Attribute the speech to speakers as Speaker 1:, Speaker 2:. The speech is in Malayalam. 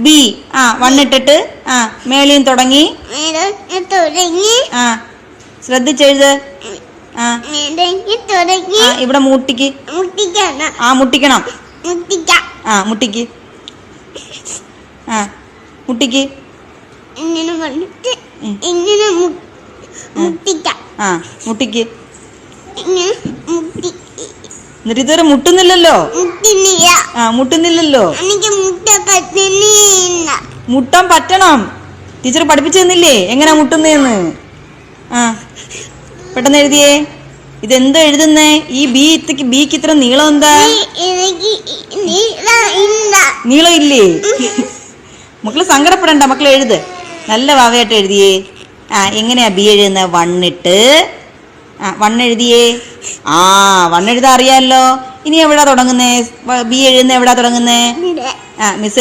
Speaker 1: ബി. വണ്ണിട്ടിട്ട് മേളിയും തുടങ്ങി. ശ്രദ്ധിച്ചെഴുത്. ഇവിടെ മുട്ടിക്ക്. മുട്ടിക്കണം. മുട്ടിക്ക്. മുട്ടിക്ക്. മുട്ടിക്ക്. എന്നിട്ട് ഇതുവരെ മുട്ടുന്നില്ലല്ലോ. മുട്ടുന്നില്ലല്ലോ. മുട്ടാൻ പറ്റണം. ടീച്ചർ പഠിപ്പിച്ചു തന്നില്ലേ എങ്ങനാ മുട്ടുന്നേന്ന്? പെട്ടെന്ന് എഴുതിയേ. ഇതെന്താ എഴുതുന്നേ? ഈ ബിക്ക് ഇത്ര നീളം എന്താ? നീളം ഇല്ലേ? മക്കള് സങ്കടപ്പെടണ്ട, മക്കള് എഴുത്. നല്ല വാവയായിട്ട് എഴുതിയേ. എങ്ങനെയാ ബി എഴുതുന്നത്? വണ്ണിട്ട് വണ്ണെഴുതിയേ. വണ്ണെഴുതാ അറിയാലോ. ഇനി എവിടാ തുടങ്ങുന്നേ? ബി എഴുതുന്ന എവിടാ തുടങ്ങുന്നേ? മിസ്